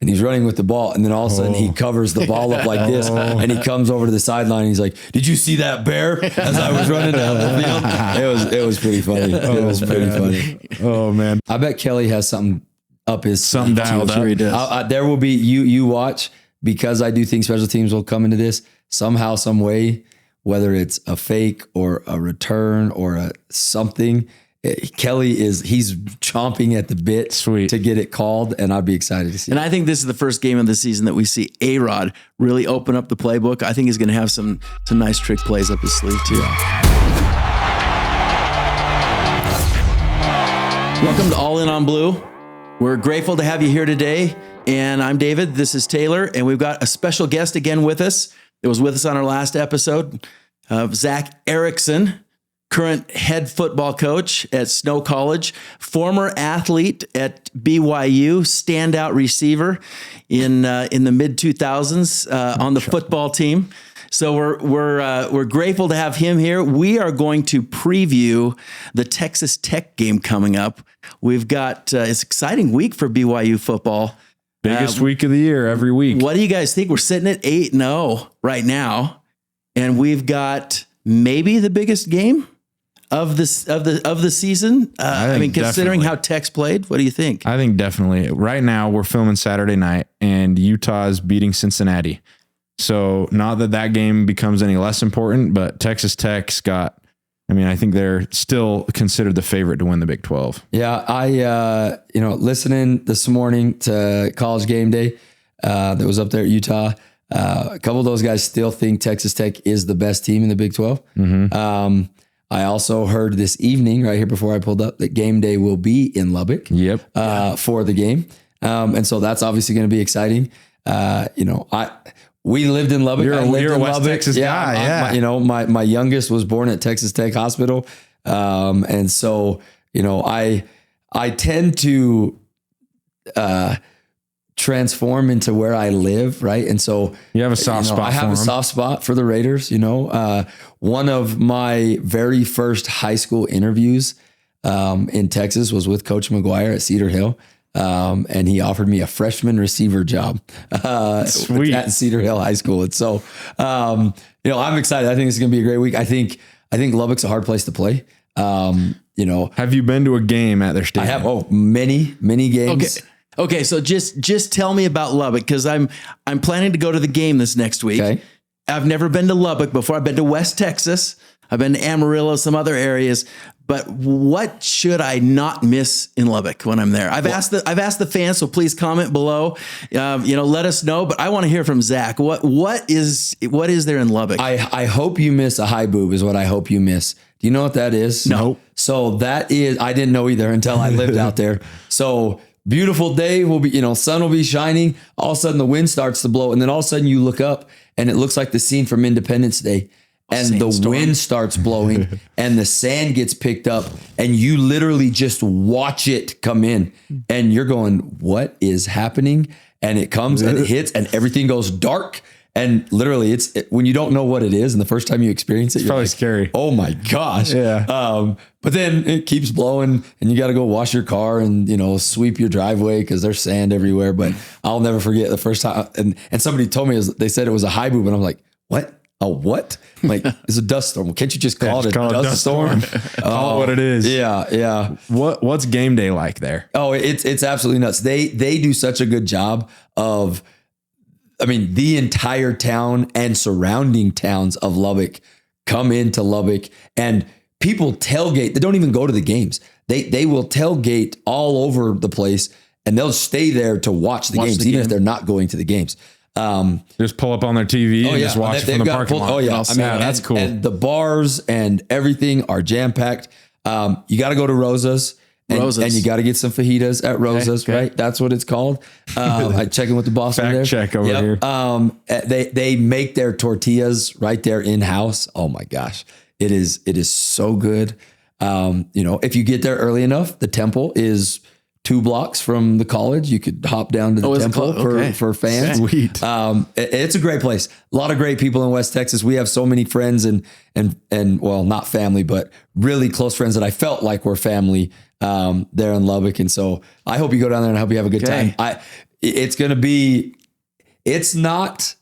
and he's running with the ball. And then all of a sudden he covers the ball up like this and he comes over to the sideline. And he's like, "Did you see that bear as I was running down the field?" It was pretty funny. It was pretty funny. Oh man. I bet Kelly has something up his Something dialed up. Sure he does. there will be, you watch, because I do think special teams will come into this somehow, some way, whether it's a fake or a return or a something. Kelly he's chomping at the bit to get it called, and I'd be excited to see And I think this is the first game of the season that we see A-Rod really open up the playbook. I think he's going to have some nice trick plays up his sleeve too. Welcome to All In on Blue. We're grateful to have you here today. And I'm David. This is Taylor. And we've got a special guest again with us. That was with us on our last episode. Zac Erekson, current head football coach at Snow College, former athlete at BYU, standout receiver in the mid 2000s on the football team. So we're grateful to have him here. We are going to preview the Texas Tech game coming up. We've got it's an exciting week for BYU football. Biggest week of the year every week. What do you guys think? We're sitting at 8-0 right now, and we've got maybe the biggest game of the season. I mean, considering how Tech's played, what do you think? I think definitely. Right now, we're filming Saturday night, and Utah's beating Cincinnati. So not that game becomes any less important, but Texas Tech's got. I mean, I think they're still considered the favorite to win the Big 12. Yeah, I listening this morning to College Game Day that was up there at Utah. A couple of those guys still think Texas Tech is the best team in the Big 12. Mm-hmm. I also heard this evening, right here before I pulled up, that Game Day will be in Lubbock. Yep. For the game, and so that's obviously going to be exciting. We lived in Lubbock. You're a West Lubbock. Texas guy. My youngest was born at Texas Tech Hospital. And so, I tend to transform into where I live. Right. And so you have a soft spot. I have a soft spot for the Raiders. One of my very first high school interviews in Texas was with Coach McGuire at Cedar Hill. And he offered me a freshman receiver job at Cedar Hill High School. And so, I'm excited. I think it's going to be a great week. I think Lubbock's a hard place to play. Have you been to a game at their stadium? I have. Many games. Okay. So just tell me about Lubbock, because I'm planning to go to the game this next week. Okay. I've never been to Lubbock before. I've been to West Texas. I've been to Amarillo, some other areas. But what should I not miss in Lubbock when I'm there? I've asked the fans, so please comment below. Let us know. But I want to hear from Zac. What is there in Lubbock? I hope you miss a high boob is what I hope you miss. Do you know what that is? No. So that is, I didn't know either until I lived out there. So beautiful day will be, sun will be shining. All of a sudden the wind starts to blow, and then all of a sudden you look up and it looks like the scene from Independence Day. And the wind starts blowing and the sand gets picked up, and you literally just watch it come in, and you're going, what is happening? And it comes and it hits and everything goes dark. And literally when you don't know what it is, and the first time you experience it, it's probably scary. Oh my gosh. Yeah. But then it keeps blowing and you got to go wash your car and, sweep your driveway because there's sand everywhere. But I'll never forget the first time. And somebody told me, they said it was a high boob, and I'm like, what? A what? I'm like, it's a dust storm. Can't you just call it a dust storm? Call it what it is. Yeah. What's game day like there? Oh, it's absolutely nuts. They do such a good job of, the entire town and surrounding towns of Lubbock come into Lubbock, and people tailgate. They don't even go to the games. They will tailgate all over the place, and they'll stay there to watch the games, even if they're not going to the games. Just pull up on their TV and just watch it from the parking lot. Oh yeah. That's cool. And the bars and everything are jam packed. You got to go to Rosa's and you got to get some fajitas at Rosa's, okay. Right? That's what it's called. I check in with the boss over there. Check over here. They make their tortillas right there in house. Oh my gosh. It is so good. If you get there early enough, the temple is 2 blocks from the college. You could hop down to the temple for fans. Sweet. It's a great place. A lot of great people in West Texas. We have so many friends and well, not family, but really close friends that I felt like were family there in Lubbock. And so I hope you go down there and I hope you have a good time. it's going to be, it's not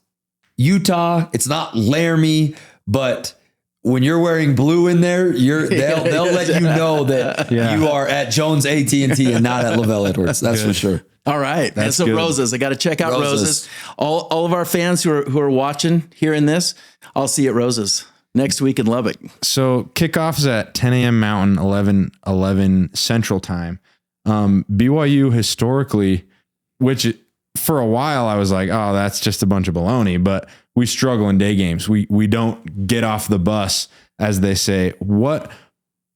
Utah, it's not Laramie, but when you're wearing blue in there, they'll let you know that you are at Jones AT&T and not at Lavelle Edwards. That's for sure. All right. That's so good. Roses. I got to check out Roses. All of our fans who are watching, hearing this, I'll see you at Roses next week in Lubbock. So kickoff's at 10 a.m. Mountain, 11 Central Time. BYU historically, which for a while I was like, oh, that's just a bunch of baloney, but we struggle in day games. We don't get off the bus, as they say.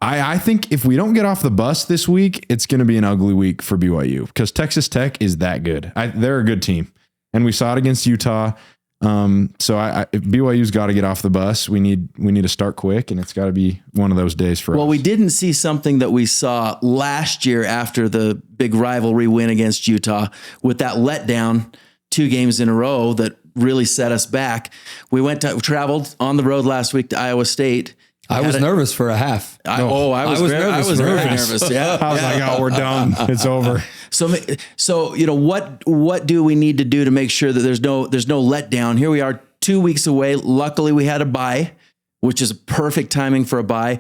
I think if we don't get off the bus this week, it's going to be an ugly week for BYU because Texas Tech is that good. They're a good team, and we saw it against Utah. So BYU's got to get off the bus. We need to start quick, and it's got to be one of those days for us. Well, we didn't see something that we saw last year after the big rivalry win against Utah with that letdown 2 games in a row that really set us back. We traveled on the road last week to Iowa State. I was nervous for a half. I was very nervous. Yeah. I was like, oh, we're done. It's over. So, what do we need to do to make sure that there's no letdown? Here we are 2 weeks away. Luckily we had a bye, which is perfect timing for a bye.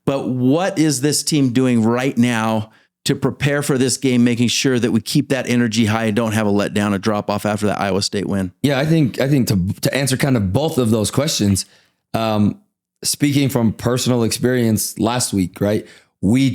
But what is this team doing right now to prepare for this game, making sure that we keep that energy high and don't have a letdown, a drop off after that Iowa State win? Yeah, I think to answer kind of both of those questions, speaking from personal experience last week, right? We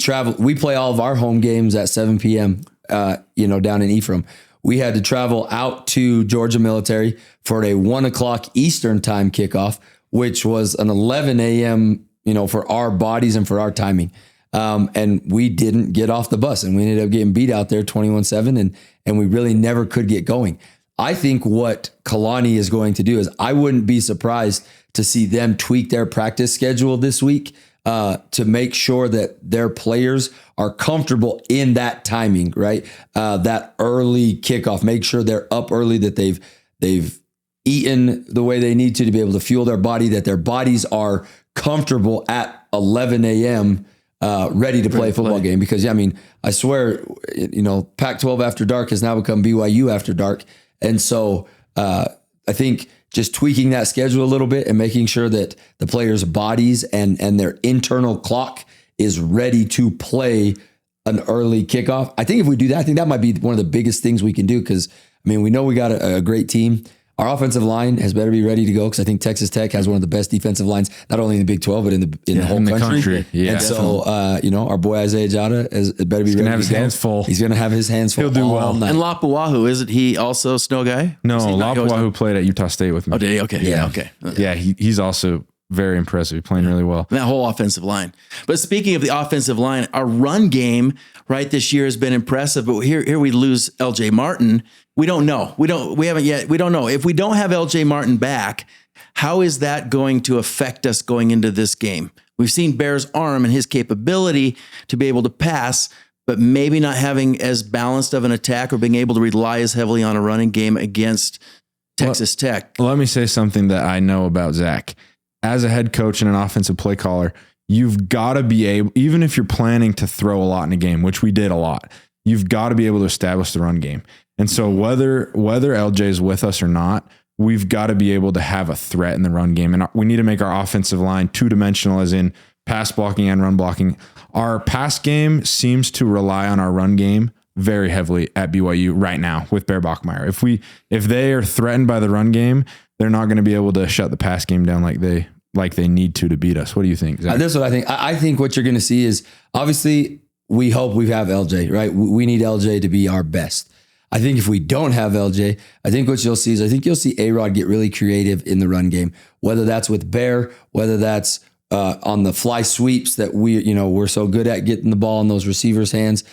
play all of our home games at 7 p.m., down in Ephraim. We had to travel out to Georgia Military for a 1:00 Eastern time kickoff, which was an 11 a.m., for our bodies and for our timing. And we didn't get off the bus and we ended up getting beat out there 21-7 and we really never could get going. I think what Kalani is going to do is I wouldn't be surprised to see them tweak their practice schedule this week to make sure that their players are comfortable in that timing, right? That early kickoff, make sure they're up early, that they've eaten the way they need to be able to fuel their body, that their bodies are comfortable at 11 a.m. Ready to play a football game. Because I swear, Pac-12 after dark has now become BYU after dark. And so I think just tweaking that schedule a little bit and making sure that the players' bodies and their internal clock is ready to play an early kickoff. I think if we do that, I think that might be one of the biggest things we can do. Because we know we got a great team. Our offensive line has better be ready to go because I think Texas Tech has one of the best defensive lines, not only in the Big 12, but in the whole country. Yeah, and so, our boy Isaiah Jada has better be ready to go. He's going to have his hands full. He's going to have his hands full. He'll do well. And Lapuahu, isn't he also a snow guy? No, Lapuahu played at Utah State with me. Oh, did he? Okay. Yeah. Okay. Yeah, he's also very impressive. Playing really well. And that whole offensive line. But speaking of the offensive line, our run game right this year has been impressive. But here we lose LJ Martin. We don't know. We don't know. If we don't have LJ Martin back, how is that going to affect us going into this game? We've seen Bear's arm and his capability to be able to pass, but maybe not having as balanced of an attack or being able to rely as heavily on a running game against Texas Tech. Let me say something that I know about Zach. As a head coach and an offensive play caller, you've got to be able, even if you're planning to throw a lot in a game, which we did a lot, you've got to be able to establish the run game. And so whether LJ is with us or not, we've got to be able to have a threat in the run game. And we need to make our offensive line 2-dimensional, as in pass blocking and run blocking. Our pass game seems to rely on our run game very heavily at BYU right now with Bear Bachmeier. If they are threatened by the run game, they're not going to be able to shut the pass game down like they need to beat us. What do you think, Zach? This is what I think. I think what you're going to see is obviously we hope we have LJ, right? We need LJ to be our best. I think if we don't have LJ, I think what you'll see is you'll see A-Rod get really creative in the run game, whether that's with Bear, whether that's on the fly sweeps that we're so good at getting the ball in those receivers' hands.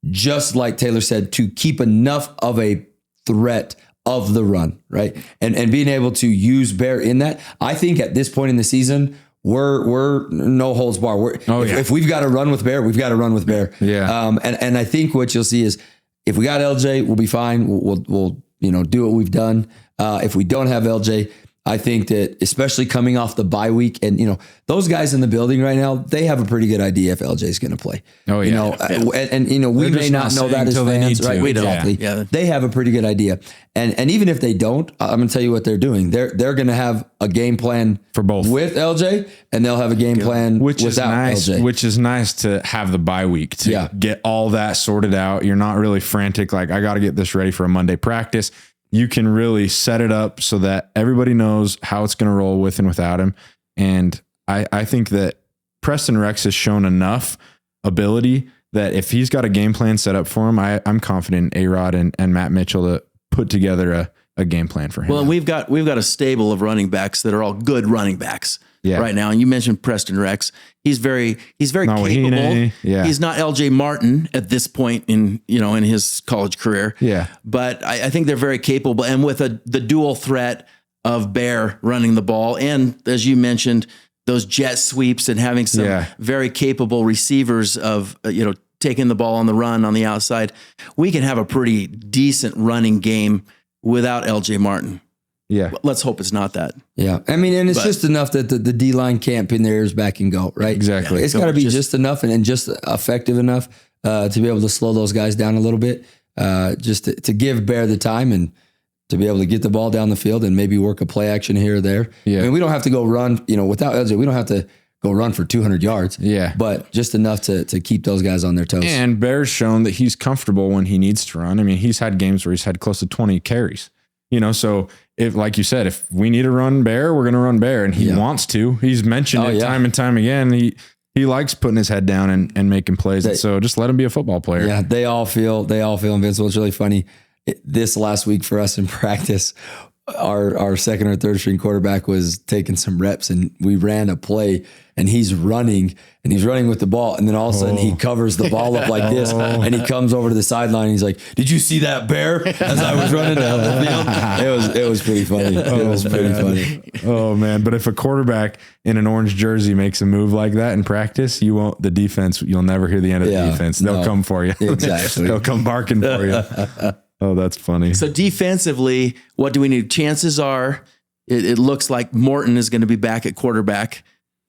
Just like Taylor said, to keep enough of a threat of the run, right? And being able to use Bear in that. I think at this point in the season, we're no holds bar. If we've got to run with Bear, we've got to run with Bear. Yeah. And I think what you'll see is if we got LJ, we'll be fine. We'll do what we've done. If we don't have LJ, I think that especially coming off the bye week, and those guys in the building right now, they have a pretty good idea if LJ is going to play. Oh yeah, we may not know that as fans, right? We don't. Exactly. Yeah. They have a pretty good idea, and even if they don't, I'm going to tell you what they're doing. They're going to have a game plan for both with LJ, and they'll have a game plan without LJ. Which is nice to have the bye week to get all that sorted out. You're not really frantic like I got to get this ready for a Monday practice. You can really set it up so that everybody knows how it's going to roll with and without him. And I think that Preston Rex has shown enough ability that if he's got a game plan set up for him, I'm confident in A-Rod and Matt Mitchell to put together a game plan for him. Well, and we've got a stable of running backs that are all good running backs right now. And you mentioned Preston Rex. He's very capable. Yeah. He's not LJ Martin at this point in his college career. Yeah. But I think they're very capable. And with the dual threat of Bear running the ball, and as you mentioned, those jet sweeps and having some very capable receivers of taking the ball on the run on the outside, we can have a pretty decent running game without LJ Martin. Yeah. Let's hope it's not that. Yeah. I mean, and it's just enough that the D-line can't pin their ears back and go, right? Exactly. It's got to be just enough and just effective enough to be able to slow those guys down a little bit, just to give Bear the time and to be able to get the ball down the field and maybe work a play action here or there. Yeah. I mean, we don't have to go run, without LJ, we don't have to go run for 200 yards. Yeah. But just enough to keep those guys on their toes. And Bear's shown that he's comfortable when he needs to run. I mean, he's had games where he's had close to 20 carries. So if, like you said, if we need to run Bear, we're going to run Bear, and he wants to. He's mentioned it time and time again. He likes putting his head down and making plays. And so just let him be a football player. Yeah, they all feel invincible. It's really funny. This last week for us in practice, our second or third string quarterback was taking some reps, and we ran a play, and he's running with the ball, and then all of a sudden he covers the ball up like this, and he comes over to the sideline, and he's like, "Did you see that, Bear?" As I was running down the field, it was pretty funny. It was pretty funny. Oh man! But if a quarterback in an orange jersey makes a move like that in practice, you'll never hear the end of the defense. They'll come for you. Exactly. They'll come barking for you. Oh, that's funny. So defensively, what do we need? Chances are, it looks like Morton is going to be back at quarterback.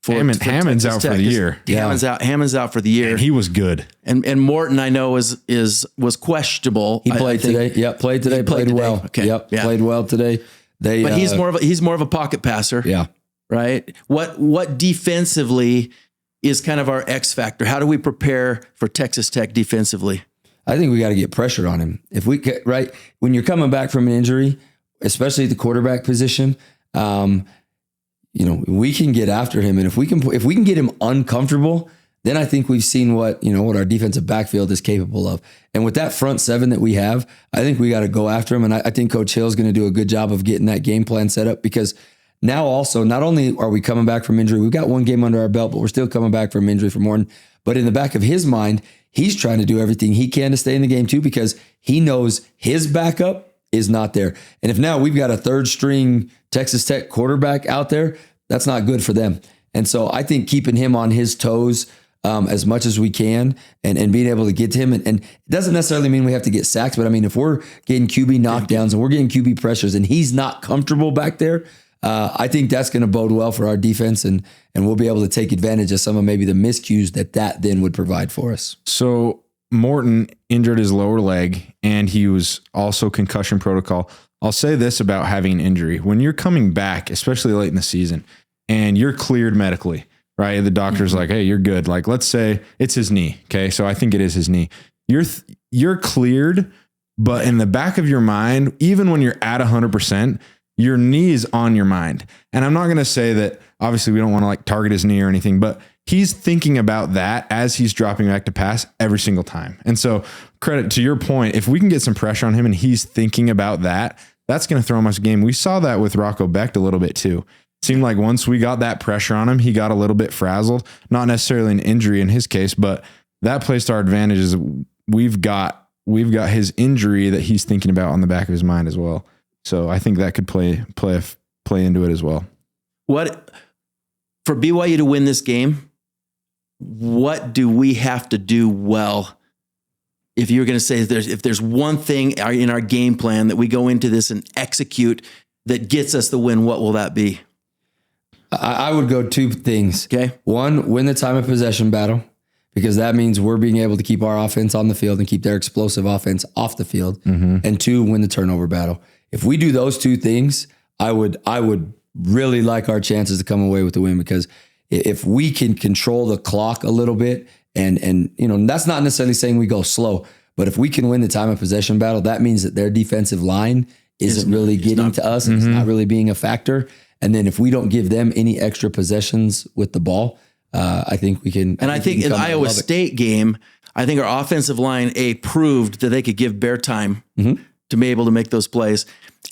Hammond's out for the year. Hammond's out for the year. And he was good. And Morton, I know, was questionable. He played today. Yep, played today. Played well. Okay. Yep, played well today. But he's more of a pocket passer. Yeah. Right. What defensively is kind of our X factor? How do we prepare for Texas Tech defensively? I think we got to get pressure on him. If we right when you're coming back from an injury, especially at the quarterback position, we can get after him, and if we can get him uncomfortable, then I think we've seen what our defensive backfield is capable of. And with that front seven that we have, I think we got to go after him. And I think Coach Hill's going to do a good job of getting that game plan set up, because now also not only are we coming back from injury, we've got one game under our belt, but we're still coming back from injury for Morton. But in the back of his mind, he's trying to do everything he can to stay in the game too, because he knows his backup is not there. And if now we've got a third string Texas Tech quarterback out there, that's not good for them. And so I think keeping him on his toes as much as we can and being able to get to him. And it doesn't necessarily mean we have to get sacks, but I mean, if we're getting QB knockdowns and we're getting QB pressures and he's not comfortable back there, I think that's going to bode well for our defense, and we'll be able to take advantage of some of maybe the miscues that then would provide for us. So Morton injured his lower leg, and he was also concussion protocol. I'll say this about having an injury. When you're coming back, especially late in the season, and you're cleared medically, right? The doctor's like, hey, you're good. Like, let's say it's his knee. Okay. So I think it is his knee. You're cleared, but in the back of your mind, even when you're at 100%, your knee is on your mind. And I'm not going to say that obviously we don't want to like target his knee or anything, but he's thinking about that as he's dropping back to pass every single time. And so credit to your point, if we can get some pressure on him and he's thinking about that, that's going to throw him off his game. We saw that with Rocco Becht a little bit too. It seemed like once we got that pressure on him, he got a little bit frazzled, not necessarily an injury in his case, but that plays to our advantage is we've got his injury that he's thinking about on the back of his mind as well. So I think that could play into it as well. What for BYU to win this game? What do we have to do well? If you're going to say if there's one thing in our game plan that we go into this and execute, that gets us the win, what will that be? I would go two things. Okay. One, win the time of possession battle, because that means we're being able to keep our offense on the field and keep their explosive offense off the field. And two, win the turnover battle. If we do those two things, I would really like our chances to come away with the win, because if we can control the clock a little bit, and that's not necessarily saying we go slow, but if we can win the time of possession battle, that means that their defensive line isn't really getting to us. It's not really being a factor. And then if we don't give them any extra possessions with the ball, I think we can. And I think in the Iowa State game, I think our offensive line proved that they could give Bear time to be able to make those plays,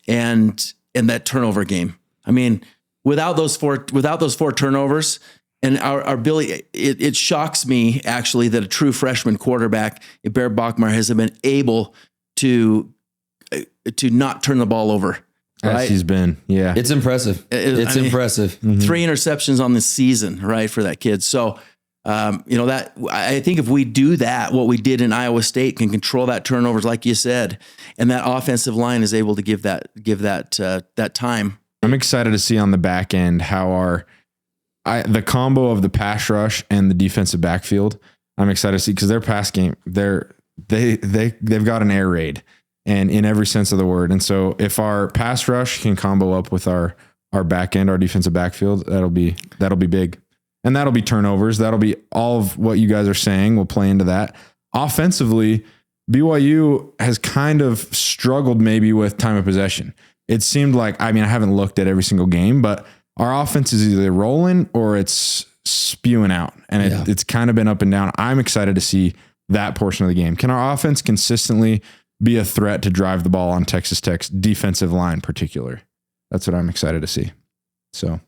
and in that turnover game. I mean, without those four turnovers, and our ability, it shocks me actually that a true freshman quarterback, Bear Bachmeier, has been able to not turn the ball over. Right? As he's been, yeah. It's impressive. It's impressive. 3 interceptions on the season, right, for that kid. So, that I think if we do that, what we did in Iowa State, can control that turnovers, like you said, and that offensive line is able to give that time. I'm excited to see on the back end how the combo of the pass rush and the defensive backfield. I'm excited to see, because their pass game, they've got an air raid. And in every sense of the word. And so if our pass rush can combo up with our back end, our defensive backfield, that'll be big. And that'll be turnovers. That'll be all of what you guys are saying will play into that. Offensively, BYU has kind of struggled maybe with time of possession. It seemed like, I haven't looked at every single game, but our offense is either rolling or it's spewing out. And it's kind of been up and down. I'm excited to see that portion of the game. Can our offense consistently be a threat to drive the ball on Texas Tech's defensive line, particular? That's what I'm excited to see. So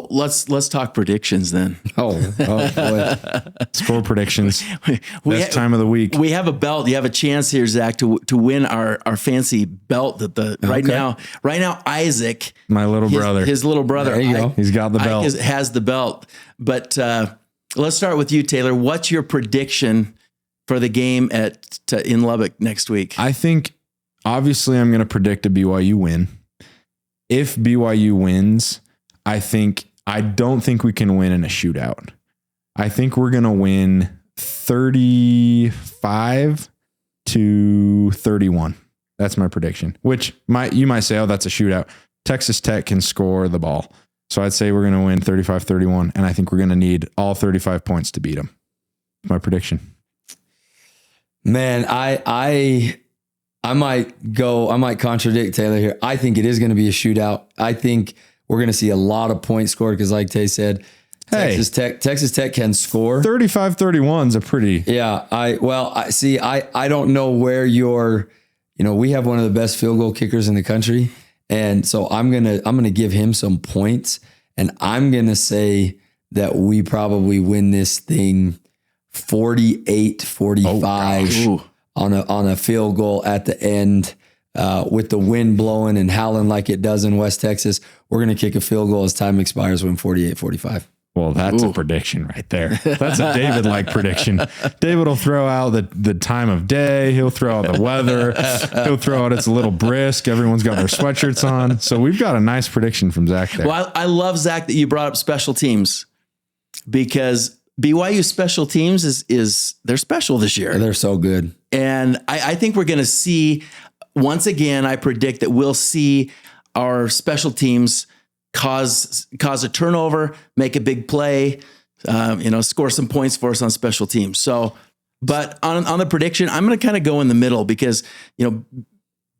let's talk predictions then. Oh boy. Score predictions. Best time of the week. We have a belt. You have a chance here, Zach, to win our fancy belt that right now Isaac, my little brother, his little brother, there you go. He's got the belt. Has the belt. But let's start with you, Taylor. What's your prediction for the game in Lubbock next week? I think, obviously, I'm going to predict a BYU win. If BYU wins, I don't think we can win in a shootout. I think we're going to win 35-31. That's my prediction, which you might say, oh, that's a shootout. Texas Tech can score the ball. So I'd say we're going to win 35-31, and I think we're going to need all 35 points to beat them. My prediction. Man, I might contradict Taylor here. I think it is going to be a shootout. I think we're going to see a lot of points scored, because like Tay said, Texas Tech can score. 35-31 is a pretty. Yeah. I don't know where we have one of the best field goal kickers in the country. And so I'm going to give him some points, and I'm going to say that we probably win this thing 48-45 on a field goal at the end, with the wind blowing and howling like it does in West Texas. We're going to kick a field goal as time expires, win 48-45. Well, that's a prediction right there. That's a David-like prediction. David will throw out the time of day. He'll throw out the weather. He'll throw out it's a little brisk. Everyone's got their sweatshirts on. So we've got a nice prediction from Zach there. Well, I love, Zach, that you brought up special teams, because BYU special teams they're special this year. They're so good. And I think we're going to see, once again, I predict that we'll see our special teams cause a turnover, make a big play, score some points for us on special teams. So, but on the prediction, I'm going to kind of go in the middle, because,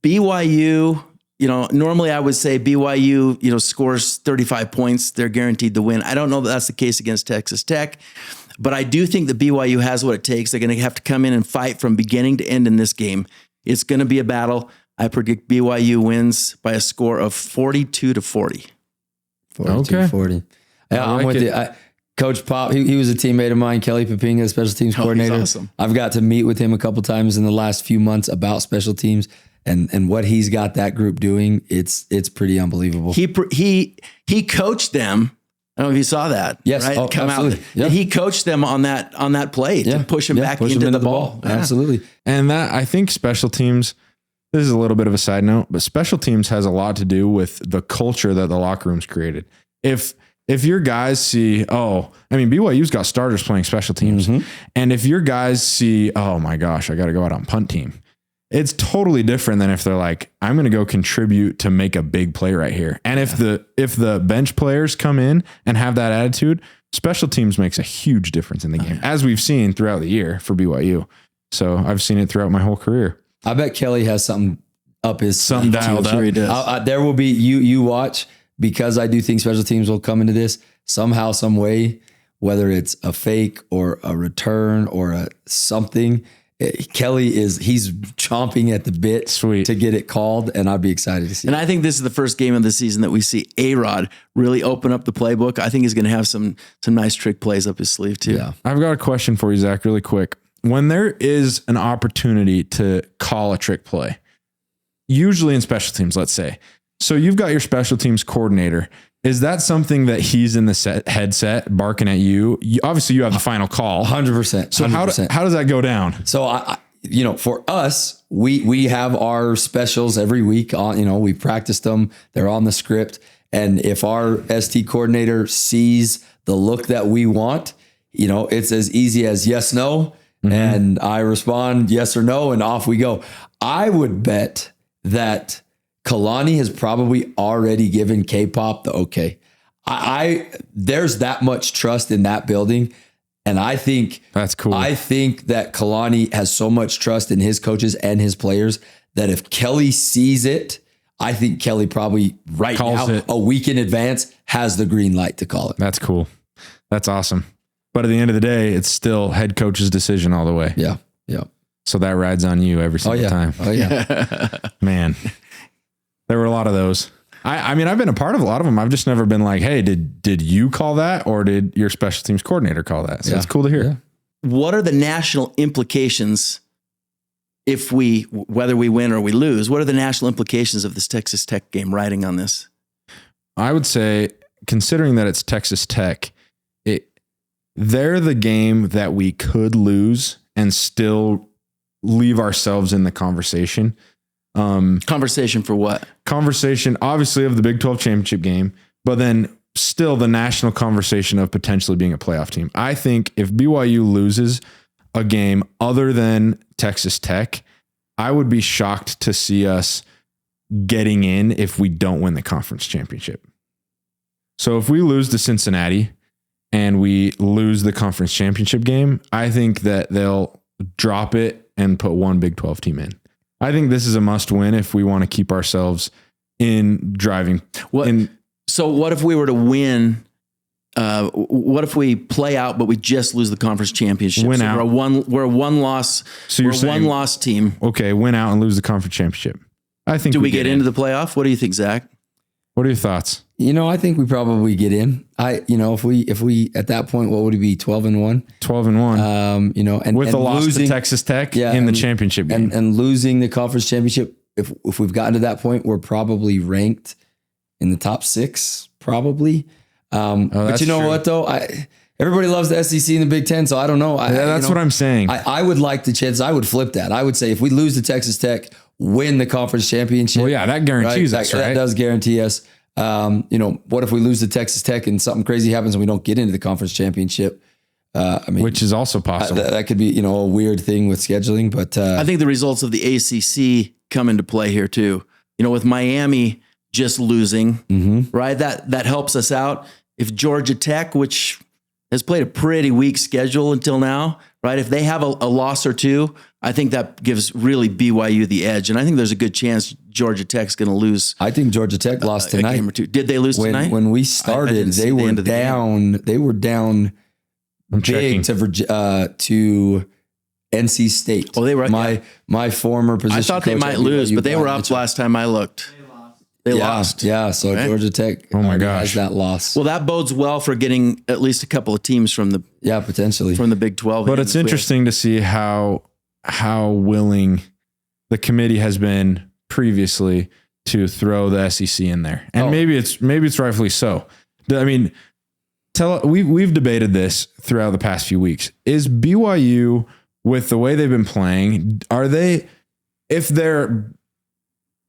BYU, normally I would say BYU, scores 35 points. They're guaranteed to win. I don't know that that's the case against Texas Tech, but I do think that BYU has what it takes. They're going to have to come in and fight from beginning to end in this game. It's going to be a battle. I predict BYU wins by a score of 42-40. 42-40. Yeah, I'm with you. Coach Pop, he was a teammate of mine, Kelly Papinga, special teams coordinator. He's awesome. I've got to meet with him a couple times in the last few months about special teams, and what he's got that group doing, it's pretty unbelievable. He coached them. I don't know if you saw that. Yes, right? Come absolutely. out. Yeah. He coached them on that play to push him back into the ball. Yeah. Absolutely. And that, I think special teams, this is a little bit of a side note, but special teams has a lot to do with the culture that the locker room's created. If your guys see, BYU's got starters playing special teams. And if your guys see, oh my gosh, I got to go out on punt team. It's totally different than if they're like, I'm going to go contribute to make a big play right here. And if the bench players come in and have that attitude, special teams makes a huge difference in the game, as we've seen throughout the year for BYU. So I've seen it throughout my whole career. I bet Kelly has something up his something dialed up. Sure he does. There will be you watch, because I do think special teams will come into this somehow, some way, whether it's a fake or a return or a something. Kelly he's chomping at the bit to get it called, and I'd be excited to see. And I think this is the first game of the season that we see A-Rod really open up the playbook. I think he's going to have some nice trick plays up his sleeve too. Yeah. I've got a question for you, Zach, really quick. When there is an opportunity to call a trick play, usually in special teams, let's say, so you've got your special teams coordinator. Is that something that he's in the headset barking at you? Obviously, you have the final call. 100%. So how does that go down? So for us, we have our specials every week on, we practiced them. They're on the script. And if our ST coordinator sees the look that we want, it's as easy as yes, no. And I respond yes or no, and off we go. I would bet that Kalani has probably already given K-pop the okay. There's that much trust in that building. And I think that's cool. I think that Kalani has so much trust in his coaches and his players that if Kelly sees it, I think Kelly probably calls now, a week in advance, has the green light to call it. That's cool. That's awesome. But at the end of the day, it's still head coach's decision all the way. Yeah. Yeah. So that rides on you every single time. Oh yeah. Man, there were a lot of those. I mean, I've been a part of a lot of them. I've just never been like, hey, did you call that? Or did your special teams coordinator call that? So it's cool to hear. Yeah. What are the national implications whether we win or we lose? What are the national implications of this Texas Tech game riding on this? I would say, considering that it's Texas Tech, they're the game that we could lose and still leave ourselves in the conversation. Conversation for what? Conversation, obviously, of the Big 12 championship game, but then still the national conversation of potentially being a playoff team. I think if BYU loses a game other than Texas Tech, I would be shocked to see us getting in if we don't win the conference championship. So if we lose to Cincinnati and we lose the conference championship game, I think that they'll drop it and put one Big 12 team in. I think this is a must win if we want to keep ourselves in driving. So what if we were to win? What if we play out, but we just lose the conference championship? Win out. We're a one loss. So you're saying, one loss team. Okay, win out and lose the conference championship. I think. Do we get into the playoff? What do you think, Zach? What are your thoughts? I think we probably get in. If we at that point, what would it be? 12-1. 12-1. And with a loss losing, to Texas Tech in the championship game, and losing the conference championship. If we've gotten to that point, we're probably ranked in the top 6, probably. But you know true. What though? Everybody loves the SEC and the Big Ten, so I don't know. That's what I'm saying. I would like the chance. I would flip that. I would say if we lose to Texas Tech, win the conference championship. Well, yeah, that guarantees us, right? That does guarantee us. What if we lose to Texas Tech and something crazy happens and we don't get into the conference championship? Which is also possible. That could be, a weird thing with scheduling, but I think the results of the ACC come into play here too. With Miami just losing, right? That helps us out. If Georgia Tech, which has played a pretty weak schedule until now, right? If they have a loss or two, I think that gives really BYU the edge. And I think there's a good chance Georgia Tech's going to lose. I think Georgia Tech lost tonight. A game or two. Did they lose tonight? When we started, they were down. They were down big to NC State. Oh, they were my former position. I thought they might lose, but they were up last time I looked. They lost. Yeah, so okay. Georgia Tech has that loss. Well, that bodes well for getting at least a couple of teams from the potentially from the Big 12. But it's interesting to see how willing the committee has been previously to throw the SEC in there. And maybe it's rightfully so. I mean, we've debated this throughout the past few weeks. Is BYU, with the way they've been playing, if they're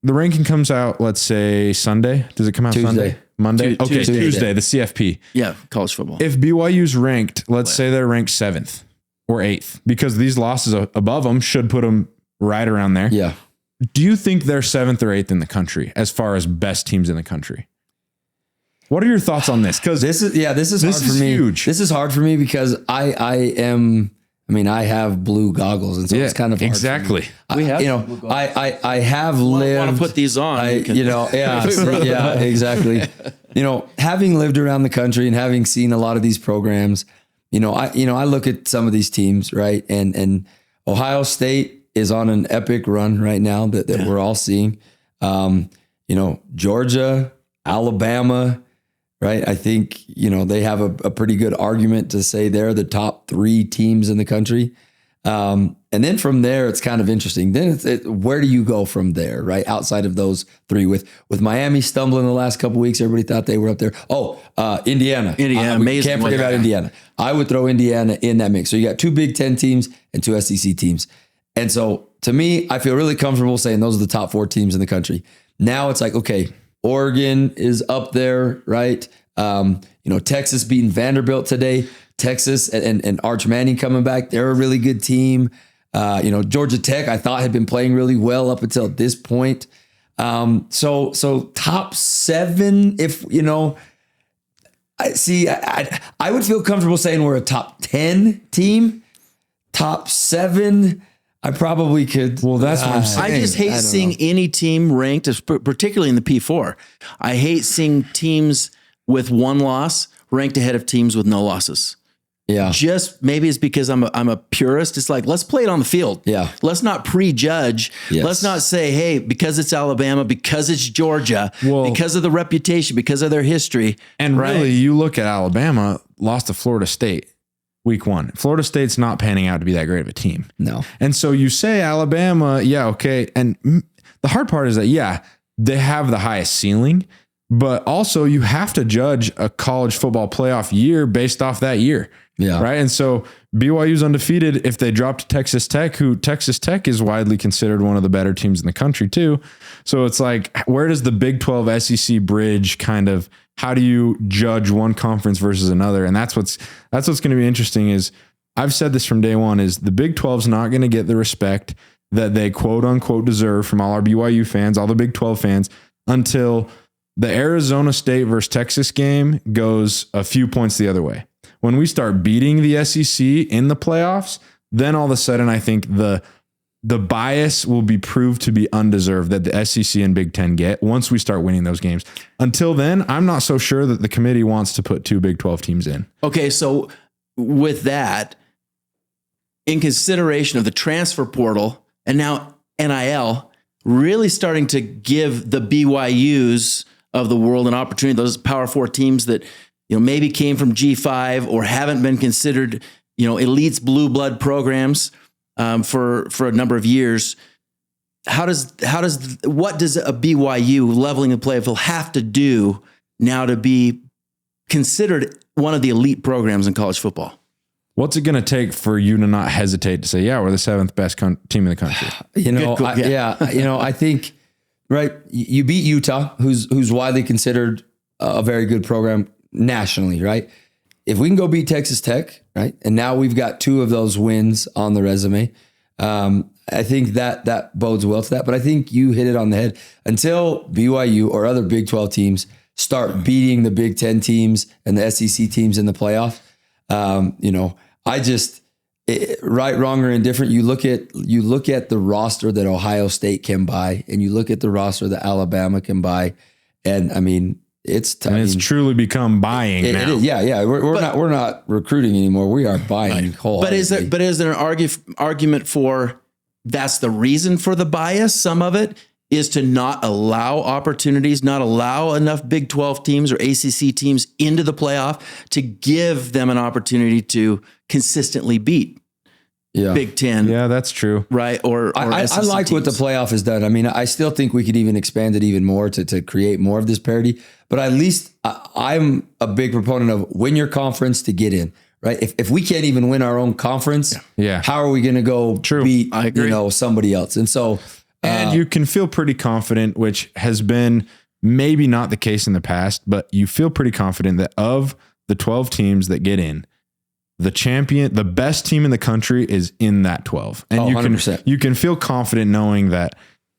the ranking comes out, let's say Sunday. Does it come out Tuesday. Sunday? Monday? Okay, Tuesday, the CFP. Yeah, college football. If BYU's ranked, let's say they're ranked 7th or 8th, because these losses above them should put them right around there. Yeah. Do you think they're 7th or 8th in the country as far as best teams in the country? What are your thoughts on this? Because this is hard for me. Huge. This is hard for me because I have blue goggles, and so it's kind of hard exactly. For me. I have lived. Want to put these on? Yeah, exactly. Having lived around the country and having seen a lot of these programs, I look at some of these teams, right, and Ohio State is on an epic run right now that we're all seeing. Georgia, Alabama. Right. I think, they have a pretty good argument to say they're the top 3 teams in the country. And then from there, it's kind of interesting. Then where do you go from there? Right. Outside of those 3 with Miami stumbling the last couple of weeks, everybody thought they were up there. Oh, Indiana. Amazing. Can't forget about Indiana. I would throw Indiana in that mix. So you got 2 Big Ten teams and 2 SEC teams. And so to me, I feel really comfortable saying those are the top 4 teams in the country. Now it's like, okay, Oregon is up there, right? Texas beating Vanderbilt today. Texas and Arch Manning coming back. They're a really good team. Georgia Tech, I thought had been playing really well up until this point. So top 7, if, I would feel comfortable saying we're a top 10 team. Top 7, I probably could. Well, that's what I'm saying. I just hate seeing any team ranked, particularly in the P4. I hate seeing teams with 1 loss ranked ahead of teams with no losses. Yeah. Just maybe it's because I'm a purist. It's like, let's play it on the field. Yeah. Let's not prejudge. Yes. Let's not say, hey, because it's Alabama, because it's Georgia, because of the reputation, because of their history. And really, you look at Alabama, lost to Florida State week 1. Florida State's not panning out to be that great of a team. No. And so you say Alabama, yeah, okay. And the hard part is that, they have the highest ceiling, but also you have to judge a college football playoff year based off that year. Yeah. Right. And so BYU's undefeated if they drop to Texas Tech, who Texas Tech is widely considered one of the better teams in the country too. So it's like, where does the Big 12 SEC bridge kind of, how do you judge one conference versus another? And that's what's going to be interesting is I've said this from day one is the Big 12 is not going to get the respect that they quote unquote deserve from all our BYU fans, all the Big 12 fans until the Arizona State versus Texas game goes a few points the other way. When we start beating the SEC in the playoffs, then all of a sudden I think the bias will be proved to be undeserved that the SEC and Big Ten get once we start winning those games. Until then, I'm not so sure that the committee wants to put 2 Big 12 teams in. Okay, so with that, in consideration of the transfer portal and now NIL really starting to give the BYUs of the world an opportunity, those Power 4 teams that maybe came from G5 or haven't been considered elites blue blood programs for a number of years. What does a BYU leveling the playing field have to do now to be considered one of the elite programs in college football? What's it going to take for you to not hesitate to say, yeah, we're the 7th best team in the country? I think, right. You beat Utah, who's widely considered a very good program nationally, right? If we can go beat Texas Tech, right? And now we've got 2 of those wins on the resume. I think that bodes well to that, but I think you hit it on the head. Until BYU or other Big 12 teams start beating the Big 10 teams and the SEC teams in the playoff, right, wrong, or indifferent. You look at the roster that Ohio State can buy, and you look at the roster that Alabama can buy, and I mean, it's truly become buying now. It is, yeah. We're not recruiting anymore. We are buying wholeheartedly. But is there an argument for that's the reason for the bias? Some of it is to not allow opportunities, not allow enough Big 12 teams or ACC teams into the playoff to give them an opportunity to consistently beat Big 10. Yeah, that's true. Right. Or I like what the playoff has done. I mean, I still think we could even expand it even more to create more of this parity. But at least I'm a big proponent of win your conference to get in. Right. If we can't even win our own conference, how are we going to go beat somebody else? And so And you can feel pretty confident, which has been maybe not the case in the past, but you feel pretty confident that of the 12 teams that get in, the best team in the country is in that 12. And 100%. you can feel confident knowing that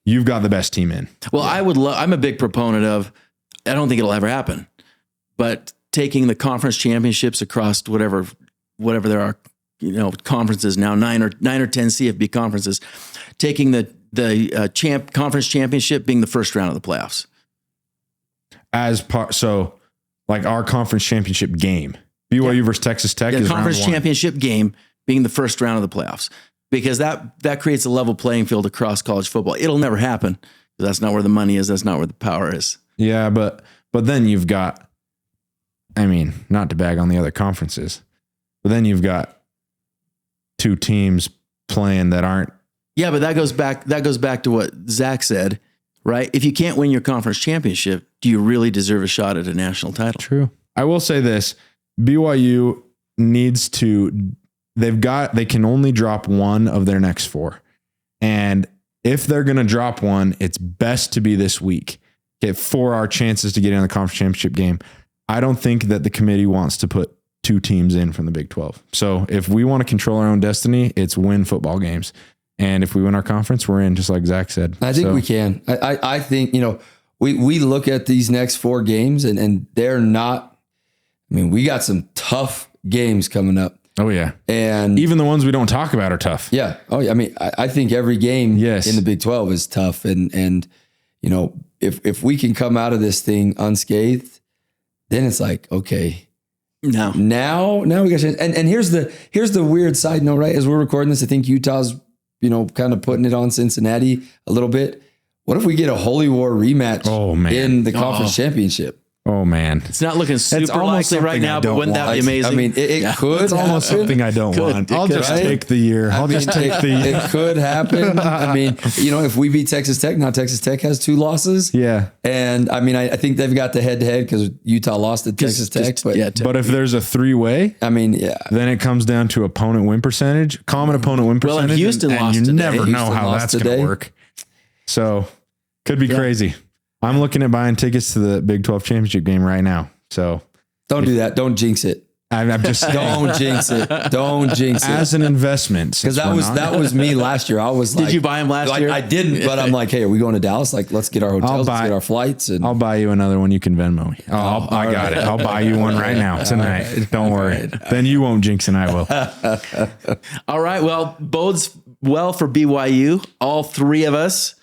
you've got the best team in. Well, I'm a big proponent of, I don't think it'll ever happen, but taking the conference championships across whatever there are, conferences now, 9 or 10 CFB conferences, taking the conference championship being the first round of the playoffs. So like our conference championship game, BYU versus Texas Tech is conference round 1. championship game being the first round of the playoffs, because that creates a level playing field across college football. It'll never happen. That's not where the money is. That's not where the power is. Yeah. But then you've got, not to bag on the other conferences, but then you've got 2 teams playing that aren't. Yeah. But that goes back to what Zach said, right? If you can't win your conference championship, do you really deserve a shot at a national title? True. I will say this, BYU needs to, they can only drop one of their next 4. And if they're going to drop one, it's best to be this week. For our chances to get in the conference championship game. I don't think that the committee wants to put 2 teams in from the Big 12. So if we want to control our own destiny, it's win football games. And if we win our conference, we're in, just like Zach said. I think we can. I think, we look at these next 4 games and they're not, we got some tough games coming up. Oh yeah. And even the ones we don't talk about are tough. Yeah. Oh yeah. I think every game in the Big 12 is tough. And if we can come out of this thing unscathed, then it's like, okay, now we got to, and here's the weird side note, right? As we're recording this, I think Utah's, kind of putting it on Cincinnati a little bit. What if we get a Holy War rematch in the conference championship? Oh man, it's not looking super likely right now, but wouldn't that be amazing? It could. It's almost something I don't want. I'll just take the year. It could happen. If we beat Texas Tech, now Texas Tech has 2 losses. Yeah, and I think they've got the head-to-head because Utah lost to Texas Tech. But if there's a 3-way, then it comes down to opponent win percentage, common opponent win percentage. Well, and Houston lost and you today. never know how that's going to work. So could be crazy. I'm looking at buying tickets to the Big 12 championship game right now. So don't do that. Don't jinx it. I'm just don't jinx it. Don't jinx it as an investment. Because that was me last year. I was like, did you buy him last year? I didn't, but I'm like, hey, are we going to Dallas? Like, let's get our hotels, let's get our flights. And I'll buy you another one. You can Venmo me. I got it. I'll buy you one right now tonight. Right. Don't worry. Then you won't jinx and I will. All right. Well, bodes well for BYU. All 3 of us,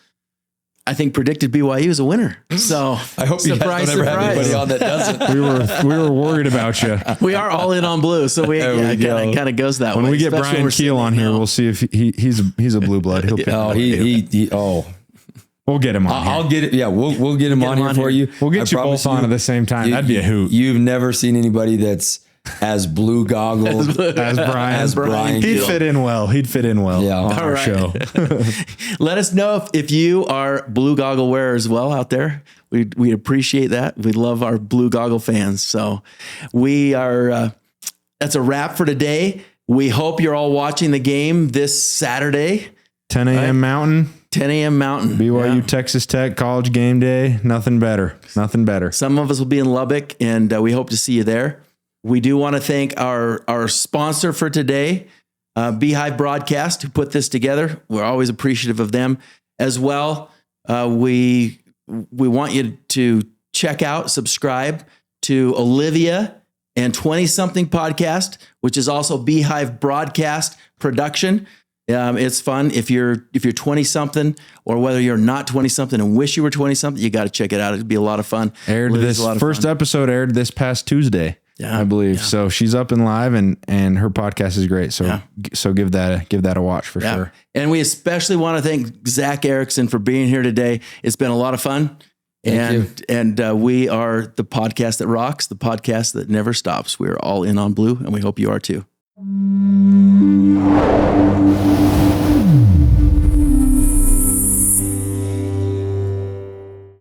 I think, predicted BYU as a winner. So I hope you guys don't ever have anybody on that doesn't. We were worried about you. We are all in on blue, so we kind of goes that way. When we get Brian Keel on here, we'll see if he's a blue blood. He'll pick we'll get him on. I'll get it. Yeah, we'll get him on here for you. We'll get you both on at the same time. That'd be a hoot. You've never seen anybody that's as blue goggled as Brian. He'd fit in well. On our show. Let us know if you are blue goggle wearers as well out there. We appreciate that. We love our blue goggle fans. So we are, that's a wrap for today. We hope you're all watching the game this Saturday. 10 a.m. Mountain. 10 a.m. Mountain. BYU, Texas Tech, college game day. Nothing better. Some of us will be in Lubbock, and we hope to see you there. We do want to thank our sponsor for today, Beehive Broadcast, who put this together. We're always appreciative of them as well. We want you to check out, subscribe to Olivia and 20-something podcast, which is also Beehive Broadcast production. It's fun. If you're 20-something or whether you're not 20-something and wish you were 20-something, you got to check it out. It'd be a lot of fun. First episode aired this past Tuesday. Yeah, I believe. Yeah. So she's up and live and her podcast is great. So so give that a watch for sure. And we especially want to thank Zac Erekson for being here today. It's been a lot of fun. And we are the podcast that rocks, the podcast that never stops. We are all in on blue, and we hope you are too.